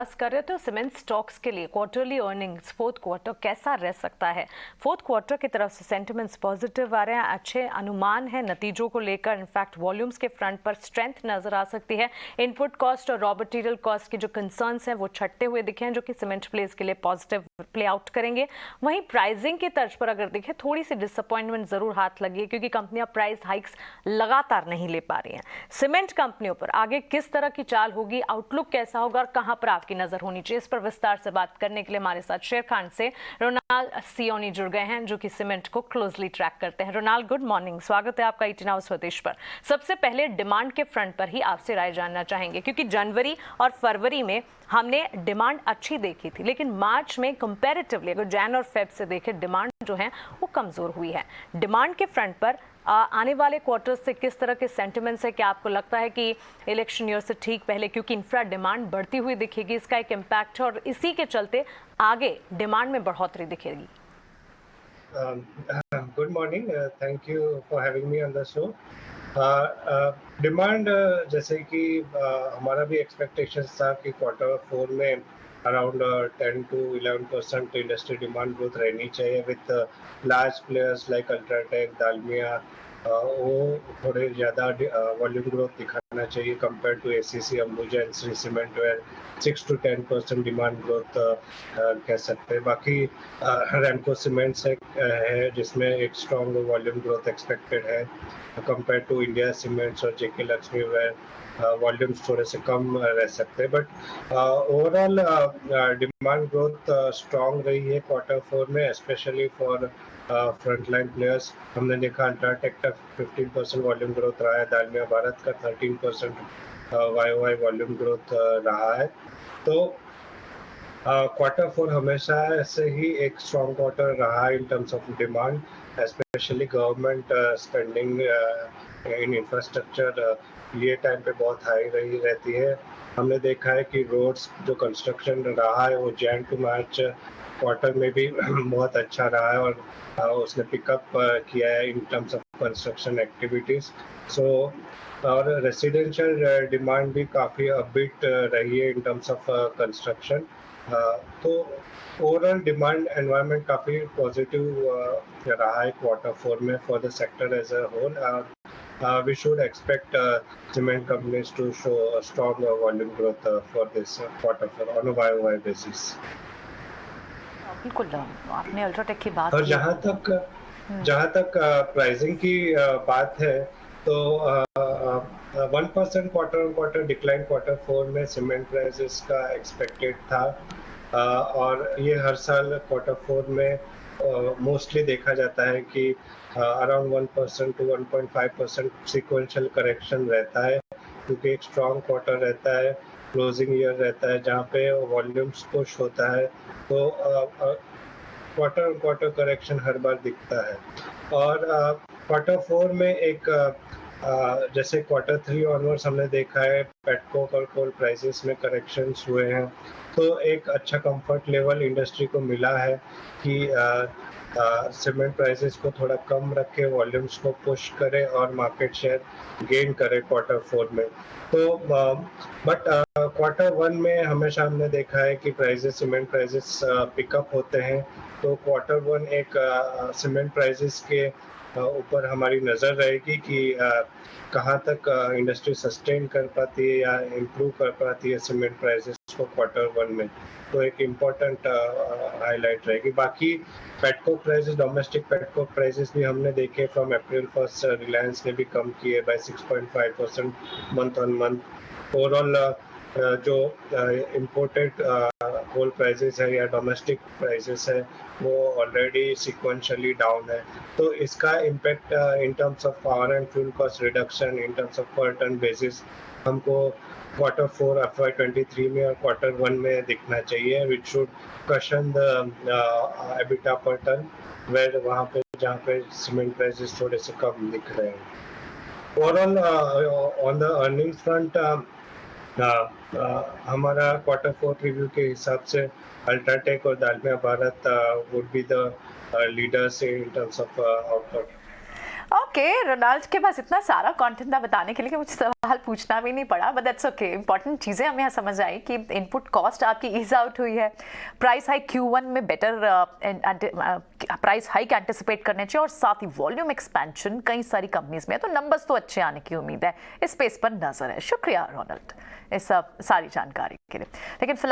कर रहे थे सीमेंट स्टॉक्स के लिए क्वार्टरली अर्निंग्स फोर्थ क्वार्टर कैसा रह सकता है। फोर्थ क्वार्टर की तरफ से सेंटिमेंट्स पॉजिटिव आ रहे हैं, अच्छे अनुमान है नतीजों को लेकर। इनफैक्ट वॉल्यूम्स के फ्रंट पर स्ट्रेंथ नजर आ सकती है। इनपुट कॉस्ट और रॉ मटेरियल कॉस्ट के जो कंसर्न्स हैं वो छटते हुए दिखे हैं, जो कि सीमेंट प्लेस के लिए पॉजिटिव प्ले आउट करेंगे। वहीं प्राइसिंग की तर्ज पर अगर देखें थोड़ी सी डिसअपॉइंटमेंट जरूर हाथ लगी है, क्योंकि कंपनियां प्राइस हाइक्स लगातार नहीं ले पा रही हैं। सीमेंट कंपनियों पर आगे किस तरह की चाल होगी, आउटलुक कैसा होगा और कहां पर आपकी नजर होनी चाहिए, इस पर विस्तार से बात करने के लिए हमारे साथ शेर खान से रोनाल सियोनी जुड़ गए हैं, जो कि सीमेंट को क्लोजली ट्रैक करते हैं। रोनाल, गुड मॉर्निंग, स्वागत है आपका ईटीन हाउस स्वदेश पर। सबसे पहले डिमांड के फ्रंट पर ही आपसे राय जानना चाहेंगे, क्योंकि जनवरी और फरवरी में हमने डिमांड अच्छी देखी थी, लेकिन मार्च में कंपैरेटिवली अगर जैन और फेब से देखें डिमांड जो है वो कमजोर हुई है। डिमांड के फ्रंट पर आने वाले क्वार्टर से किस तरह के सेंटिमेंट्स है? क्या आपको लगता है कि इलेक्शन ईयर से ठीक पहले, क्योंकि इंफ्रा डिमांड बढ़ती हुई दिखेगी, इसका एक इम्पैक्ट है और इसी के चलते आगे डिमांड में बढ़ोतरी दिखेगी? Good morning, thank you for having me on the show. Demand जैसे कि हमारा भी एक्सपेक्टेशन था कि क्वार्टर फोर में around 10 to 11% industry demand growth रहनी चाहिए, with large players like UltraTech, Dalmia, वो थोड़े ज़्यादा वॉल्यूम ग्रोथ दिखाना चाहिए compare to ACC, Ambuja and Shree cement, where 6 to 10% demand growth कह सकते हैं। बाकी रैमको सीमेंट्स है जिसमें एक स्ट्रॉन्ग वॉल्यूम ग्रोथ एक्सपेक्टेड है कंपेयर टू इंडिया सीमेंट्स और जेके लक्ष्मी, वेयर वॉल्यूम्स थोड़े से कम रह सकते हैं। But overall demand growth strong रही है क्वार्टर फोर में, स्पेशली फॉर फ्रंटलाइन प्लेयर्स। हमने देखा अल्ट्राटेक का 15% वॉल्यूम ग्रोथ रहा है, दालमिया भारत का 13% वाई वॉल्यूम ग्रोथ रहा है। तो क्वार्टर फोर हमेशा से ही एक स्ट्रॉन्ग क्वार्टर रहा इन terms of demand, specially government spending in infrastructure ये टाइम पे बहुत हाई रहती है। हमने देखा है कि रोड्स जो कंस्ट्रक्शन रहा है वो जैन टू मार्च क्वार्टर में भी बहुत अच्छा रहा है, और उसने पिकअप किया है in terms of construction activities. So और रेसिडेंशियल डिमांड भी काफ़ी अपबीट रही है इन टर्म्स ऑफ कंस्ट्रक्शन। तो ओवरऑल डिमांड एनवायरनमेंट काफ़ी पॉजिटिव रहा है क्वार्टर फोर में for the sector as a whole. We should expect cement companies to show a strong volume growth for this quarter four on a YOY basis. बिल्कुल, आपने UltraTech की बात और की। जहाँ तक प्राइसिंग की बात है, तो 1% quarter on quarter decline quarter four में सीमेंट प्राइसेस का एक्सपेक्टेड था, और ये हर साल क्वार्टर फोर में मोस्टली देखा जाता है कि अराउंड 1% to 1.5% सिक्वेंशियल करेक्शन रहता है, क्योंकि एक स्ट्रॉन्ग क्वार्टर रहता है, क्लोजिंग ईयर रहता है जहाँ पे वॉल्यूम्स पुश होता है। तो क्वार्टर ऑन क्वार्टर करेक्शन हर बार दिखता है। और क्वार्टर फोर में एक जैसे क्वार्टर थ्री ऑनवर्ड्स हमने देखा है पेटकोक और कोल प्राइसेस में करेक्शंस हुए हैं, तो एक अच्छा कंफर्ट लेवल इंडस्ट्री को मिला है कि सीमेंट प्राइसेस को थोड़ा कम रखे, वॉल्यूम्स को पुश करे और मार्केट शेयर गेन करे क्वार्टर फोर में। तो बट क्वार्टर वन में हमेशा हमने देखा है कि प्राइसेस, सीमेंट प्राइसेस पिकअप होते हैं, तो क्वार्टर वन एक सीमेंट प्राइसेस के ऊपर हमारी नज़र रहेगी कि कहाँ तक इंडस्ट्री सस्टेन कर पाती है या इम्प्रूव कर पाती है सीमेंट प्राइसेस को क्वार्टर वन में, तो एक इम्पोर्टेंट हाईलाइट रहेगी। बाकी petcoke prices, domestic petcoke prices भी हमने देखे फ्रॉम अप्रैल फर्स्ट रिलायंस ने भी कम किए by 6.5% month on month. Overall जो इम्पोर्टेड कोल प्राइसेस है या डोमेस्टिक प्राइसेस है वो ऑलरेडी सिक्वेंशियली डाउन है, तो इसका impact in terms of power and fuel cost reduction in terms of पर टन बेसिस हमको क्वार्टर फोर FY23 में और क्वार्टर वन में दिखना चाहिए, which should Kishan the EBITDA पर टन, वेयर वहाँ पे जहाँ पे सीमेंट प्राइसेस थोड़े से कम दिख रहे हैं। Overall on the earnings front हमारा क्वार्टर फोर रिव्यू के हिसाब से अल्ट्राटेक और Dalmia Bharat would be the leaders in terms of output. Okay, Ronald के पास इतना सारा कंटेंट था बताने के लिए कि मुझे सवाल पूछना भी नहीं पड़ा, बट दैट्स ओके। इंपॉर्टेंट चीज़ें हमें यहाँ समझ आई कि इनपुट कॉस्ट आपकी ईज आउट हुई है, प्राइस हाइक Q1 में बेटर प्राइस हाइक एंटिसिपेट करने चाहिए, और साथ ही वॉल्यूम एक्सपेंशन कई सारी कंपनीज में है, तो नंबर्स तो अच्छे आने की उम्मीद है। इस स्पेस पर नजर है। शुक्रिया रोनाल्ड इस सारी जानकारी के लिए। लेकिन फिलहाल